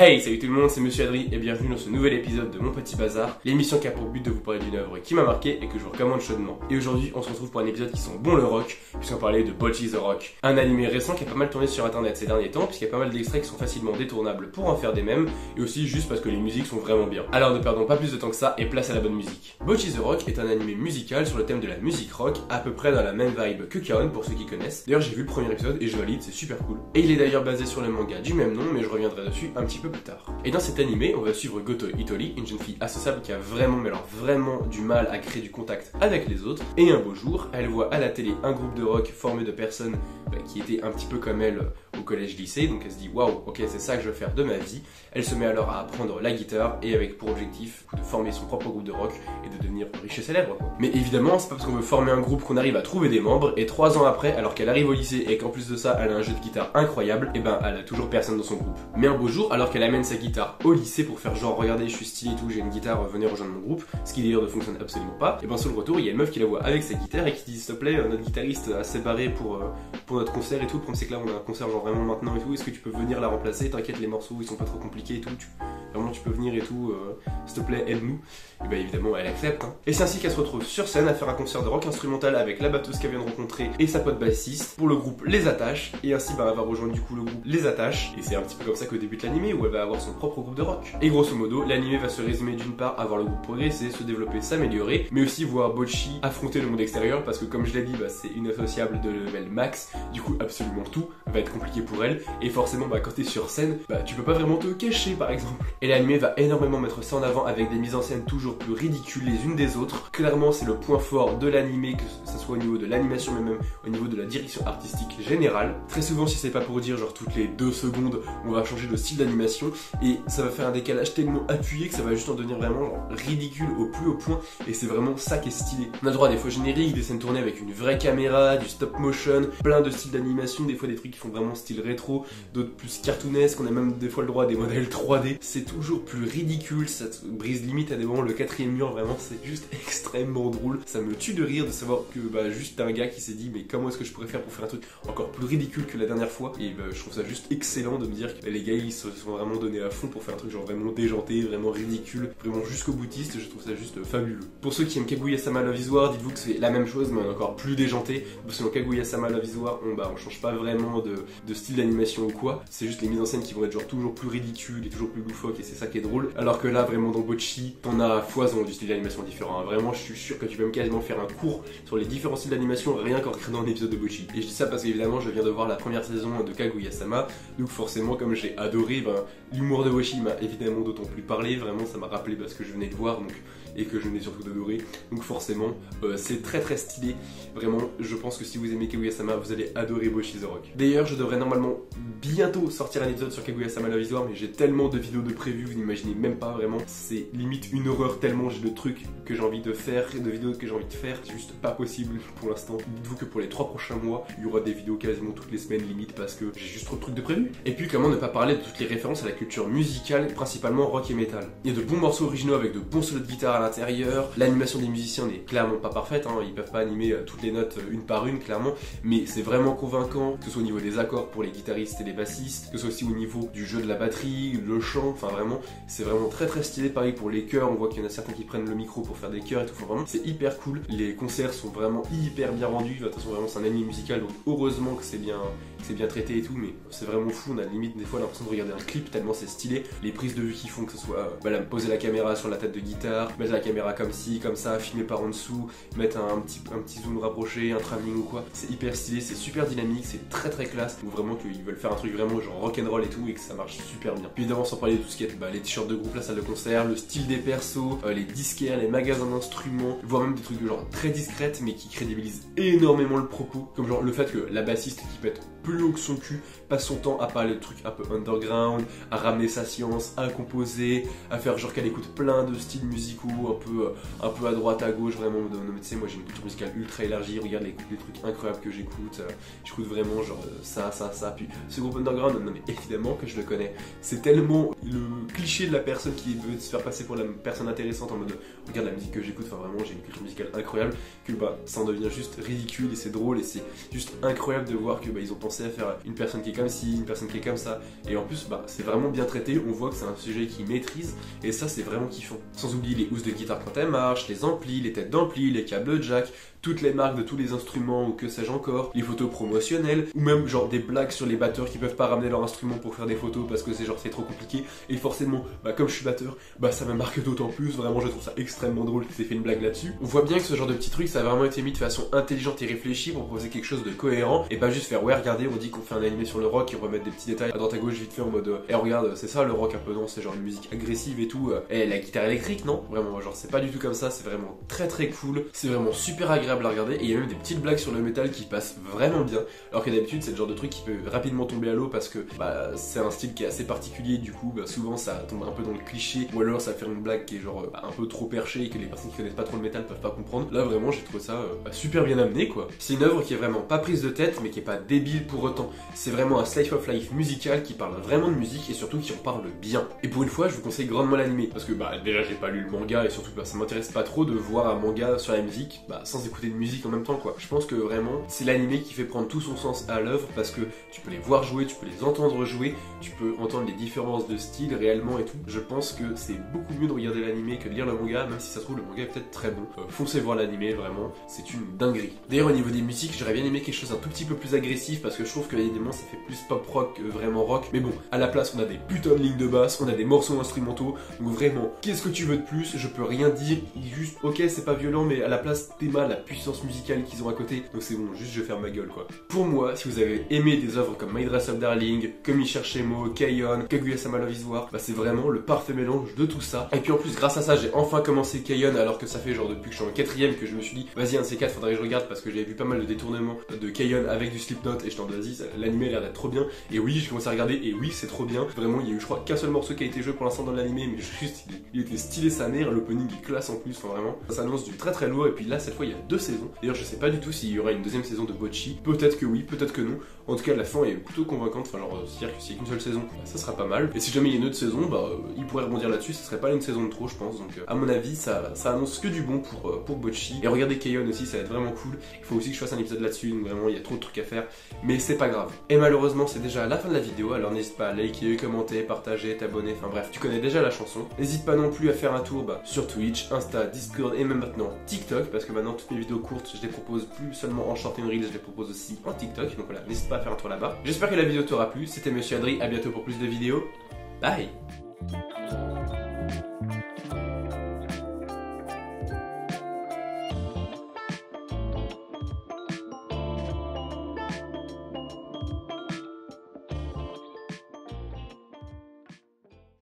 Hey, salut tout le monde, c'est Monsieur Adri et bienvenue dans ce nouvel épisode de Mon Petit Bazar, l'émission qui a pour but de vous parler d'une œuvre qui m'a marqué et que je vous recommande chaudement. Et aujourd'hui, on se retrouve pour un épisode qui sent bon le rock, puisqu'on parlait de Bocchi the Rock, un animé récent qui a pas mal tourné sur internet ces derniers temps, puisqu'il y a pas mal d'extraits qui sont facilement détournables pour en faire des mèmes, et aussi juste parce que les musiques sont vraiment bien. Alors ne perdons pas plus de temps que ça et place à la bonne musique. Bocchi the Rock est un animé musical sur le thème de la musique rock, à peu près dans la même vibe que K-On! Pour ceux qui connaissent. D'ailleurs j'ai vu le premier épisode et je valide, c'est super cool. Et il est d'ailleurs basé sur le manga du même nom, mais je reviendrai dessus un petit peu plus tard. Et dans cet animé, on va suivre Goto Itori, une jeune fille associable qui a vraiment, mais alors vraiment du mal à créer du contact avec les autres. Et un beau jour, elle voit à la télé un groupe de rock formé de personnes qui étaient un petit peu comme elle au collège-lycée. Donc elle se dit waouh, ok, c'est ça que je veux faire de ma vie. Elle se met alors à apprendre la guitare et avec pour objectif de former son propre groupe de rock et de devenir riche et célèbre, quoi. Mais évidemment, c'est pas parce qu'on veut former un groupe qu'on arrive à trouver des membres. Et 3 ans après, alors qu'elle arrive au lycée et qu'en plus de ça, elle a un jeu de guitare incroyable, et ben elle a toujours personne dans son groupe. Mais un beau jour, alors qu'elle amène sa guitare au lycée pour faire genre regardez je suis stylé et tout, j'ai une guitare, venez rejoindre mon groupe, ce qui d'ailleurs ne fonctionne absolument pas, et ben sur le retour il y a une meuf qui la voit avec sa guitare et qui dit s'il te plaît notre guitariste a séparé pour notre concert et tout, le problème c'est que là on a un concert genre vraiment maintenant et tout, est-ce que tu peux venir la remplacer, t'inquiète les morceaux ils sont pas trop compliqués et tout, vraiment tu peux venir et tout, s'il te plaît aide-nous. Et ben évidemment elle accepte hein. Et c'est ainsi qu'elle se retrouve sur scène à faire un concert de rock instrumental avec la batteuse qu'elle vient de rencontrer et sa pote bassiste pour le groupe Les Attaches, et ainsi ben, elle va rejoindre du coup le groupe Les Attaches, et c'est un petit peu comme ça que débute l'animé où elle va avoir son propre groupe de rock. Et grosso modo l'animé va se résumer d'une part à voir le groupe progresser, se développer, s'améliorer, mais aussi voir Bocchi affronter le monde extérieur parce que comme je l'ai dit bah, c'est une associable de level max, du coup absolument tout va être compliqué pour elle, et forcément bah, quand t'es sur scène bah, tu peux pas vraiment te cacher par exemple. Et l'animé va énormément mettre ça en avant avec des mises en scène toujours plus ridicules les unes des autres. Clairement c'est le point fort de l'animé, que ce soit au niveau de l'animation mais même au niveau de la direction artistique générale. Très souvent si c'est pas pour dire genre toutes les 2 secondes on va changer de style d'animation et ça va faire un décalage tellement appuyé que ça va juste en devenir vraiment genre ridicule au plus haut point, et c'est vraiment ça qui est stylé. On a droit à des faux génériques, des scènes tournées avec une vraie caméra, du stop motion, plein de styles d'animation, des fois des trucs qui font vraiment style rétro, d'autres plus cartoonesques, on a même des fois le droit à des modèles 3D. C'est toujours plus ridicule, ça te brise limite à des moments le 4ème mur, vraiment c'est juste extrêmement drôle. Ça me tue de rire de savoir que bah juste un gars qui s'est dit mais comment est-ce que je pourrais faire pour faire un truc encore plus ridicule que la dernière fois, et bah, je trouve ça juste excellent de me dire que les gars ils se sont vraiment donnés à fond pour faire un truc genre vraiment déjanté, vraiment ridicule, vraiment jusqu'au boutiste. Je trouve ça juste fabuleux. Pour ceux qui aiment Kaguya-sama Love is War, dites-vous que c'est la même chose mais encore plus déjanté, parce que dans Kaguya-sama Love is War on change pas vraiment de style d'animation ou quoi, c'est juste les mises en scène qui vont être genre toujours plus ridicules et toujours plus loufoques, et c'est ça qui est drôle. Alors que là vraiment dans Bocchi t'en as à foison du style d'animation différent, hein. Vraiment je suis sûr que tu peux même quasiment faire un cours sur les différents styles d'animation rien qu'en regardant un épisode de Bocchi. Et je dis ça parce qu'évidemment je viens de voir la première saison de Kaguya-sama, donc forcément comme j'ai adoré, l'humour de Bocchi m'a évidemment d'autant plus parlé, vraiment ça m'a rappelé ce que je venais de voir donc, et que je venais surtout d'adorer, donc forcément c'est très très stylé. Vraiment je pense que si vous aimez Kaguya-sama vous allez adorer Bocchi the Rock. D'ailleurs je devrais normalement bientôt sortir un épisode sur Kaguya-sama Love is War, mais j'ai tellement de vidéos de prévues, vous n'imaginez même pas, vraiment c'est limite une horreur tellement j'ai de trucs que j'ai envie de faire, de vidéos que j'ai envie de faire, c'est juste pas possible pour l'instant. Dites-vous que pour les 3 prochains mois il y aura des vidéos quasiment toutes les semaines limite parce que j'ai juste trop de trucs de prévus. Et puis comment ne pas parler de toutes les références à la culture musicale, principalement rock et metal. Il y a de bons morceaux originaux avec de bons solos de guitare à l'intérieur, l'animation des musiciens n'est clairement pas parfaite, hein. Ils peuvent pas animer toutes les notes une par une clairement, mais c'est vraiment convaincant, que ce soit au niveau des accords pour les guitaristes et les bassistes, que ce soit aussi au niveau du jeu de la batterie, le chant, enfin vraiment c'est vraiment très très stylé. Pareil pour les chœurs, on voit qu'il y en a certains qui prennent le micro pour faire des chœurs et tout, enfin, vraiment c'est hyper cool. Les concerts sont vraiment hyper bien rendus, de toute façon vraiment c'est un anime musical donc heureusement que c'est bien traité et tout, mais c'est vraiment fou, on a limite des fois l'impression de regarder un clip tellement c'est stylé. Les prises de vue qu'ils font, que ce soit poser la caméra sur la tête de guitare, mettre la caméra comme ci, comme ça, filmer par en dessous, mettre un petit zoom rapproché, un travelling ou quoi, c'est hyper stylé, c'est super dynamique, c'est très très classe, donc vraiment qu'ils veulent faire un truc vraiment genre rock'n'roll et tout, et que ça marche super bien. Puis évidemment sans parler de tout ce qui est les t-shirts de groupe, la salle de concert, le style des persos, les disquaires, les magasins d'instruments, voire même des trucs de genre très discrètes mais qui crédibilisent énormément le propos, comme genre le fait que la bassiste qui pète plus haut que son cul passe son temps à parler de trucs un peu underground, à ramener sa science, à composer, à faire genre qu'elle écoute plein de styles musicaux un peu à droite à gauche, vraiment tu sais moi j'ai une culture musicale ultra élargie, regarde les trucs incroyables que j'écoute, j'écoute vraiment genre ça, puis ce groupe underground, non mais évidemment que je le connais, c'est tellement le cliché de la personne qui veut se faire passer pour la personne intéressante en mode regarde la musique que j'écoute, enfin vraiment j'ai une culture musicale incroyable, que ça en devient juste ridicule et c'est drôle et c'est juste incroyable de voir que ils ont pensé commencer à faire une personne qui est comme ci, une personne qui est comme ça. Et en plus, bah, c'est vraiment bien traité, on voit que c'est un sujet qu'il maîtrise, et ça c'est vraiment kiffant. Sans oublier les housses de guitare quand elles marchent, les amplis, les têtes d'ampli, les câbles jack, toutes les marques de tous les instruments ou que sais-je encore, les photos promotionnelles, ou même genre des blagues sur les batteurs qui peuvent pas ramener leur instrument pour faire des photos parce que c'est trop compliqué, et forcément, bah comme je suis batteur, bah ça me marque d'autant plus, vraiment je trouve ça extrêmement drôle qu'il s'est fait une blague là-dessus. On voit bien que ce genre de petits trucs ça a vraiment été mis de façon intelligente et réfléchie pour proposer quelque chose de cohérent, et pas juste faire ouais regardez on dit qu'on fait un animé sur le rock et remettre des petits détails à droite à gauche vite fait en mode regarde c'est ça le rock un peu non, c'est genre une musique agressive et tout, et la guitare électrique non, vraiment genre c'est pas du tout comme ça, c'est vraiment très très cool, c'est vraiment super agréable à regarder, et il y a même des petites blagues sur le métal qui passent vraiment bien, alors que d'habitude c'est le genre de truc qui peut rapidement tomber à l'eau parce que bah, c'est un style qui est assez particulier, du coup bah, souvent ça tombe un peu dans le cliché, ou alors ça fait une blague qui est genre un peu trop perchée et que les personnes qui connaissent pas trop le métal peuvent pas comprendre. Là vraiment j'ai trouvé ça super bien amené quoi. C'est une œuvre qui est vraiment pas prise de tête mais qui est pas débile pour autant, c'est vraiment un slice of life musical qui parle vraiment de musique et surtout qui en parle bien. Et pour une fois je vous conseille grandement l'animé, parce que bah déjà j'ai pas lu le manga et surtout bah, ça m'intéresse pas trop de voir un manga sur la musique bah, sans écouter de musique en même temps quoi. Je pense que vraiment c'est l'animé qui fait prendre tout son sens à l'œuvre, parce que tu peux les voir jouer, tu peux les entendre jouer, tu peux entendre les différences de style réellement et tout. Je pense que c'est beaucoup mieux de regarder l'animé que de lire le manga, même si ça se trouve le manga est peut-être très bon. Foncez voir l'animé, vraiment, c'est une dinguerie. D'ailleurs au niveau des musiques, j'aurais bien aimé quelque chose un tout petit peu plus agressif, parce que je trouve que évidemment ça fait plus pop rock que vraiment rock, mais bon, à la place on a des putains de lignes de basse, on a des morceaux instrumentaux, donc vraiment, qu'est-ce que tu veux de plus? Je peux rien dire, juste, ok c'est pas violent, mais à la place Théma, la puissance musicale qu'ils ont à côté, donc c'est bon, juste je ferme ma gueule quoi. Pour moi, si vous avez aimé des œuvres comme My Dress Up Darling, Komi Shimo, Keion, Kaguya-sama Love is War, bah c'est vraiment le parfait mélange de tout ça. Et puis en plus grâce à ça j'ai enfin commencé Keion, alors que ça fait genre depuis que je suis en 4ème que je me suis dit vas-y un de ces 4 faudrait que je regarde, parce que j'avais vu pas mal de détournements de Keion avec du Slipknot et je t'en dis vas-y l'animé a l'air d'être trop bien, et oui j'ai commencé à regarder et oui c'est trop bien, vraiment il y a eu je crois qu'un seul morceau qui a été joué pour l'instant dans l'animé, mais juste il était stylé sa mère, l'opening est classe en plus, enfin vraiment ça s'annonce du très très lourd. Et puis là cette fois il y a 2 saisons, d'ailleurs je sais pas du tout s'il y aura une deuxième saison de Bocchi, peut-être que oui, peut-être que non, en tout cas la fin est plutôt convaincante, enfin genre c'est-à-dire que s'il y a qu'une seule saison, bah, ça sera pas mal, et si jamais il y a une autre saison, bah il pourrait rebondir là-dessus, ce serait pas une saison de trop je pense, donc à mon avis ça annonce que du bon pour Bocchi. Et regardez Keion aussi, ça va être vraiment cool, il faut aussi que je fasse un épisode là-dessus, donc vraiment il y a trop de trucs à faire, mais c'est pas grave. Et malheureusement c'est déjà la fin de la vidéo, alors n'hésite pas à liker, commenter, partager, t'abonner, enfin bref, tu connais déjà la chanson. N'hésite pas non plus à faire un tour sur Twitch, Insta, Discord et même maintenant TikTok, parce que maintenant toutes mes vidéos courtes je les propose plus seulement en short and reel, je les propose aussi en TikTok, donc voilà, n'hésite pas à faire un tour là-bas. J'espère que la vidéo t'aura plu, c'était Monsieur Adri, à bientôt pour plus de vidéos, bye.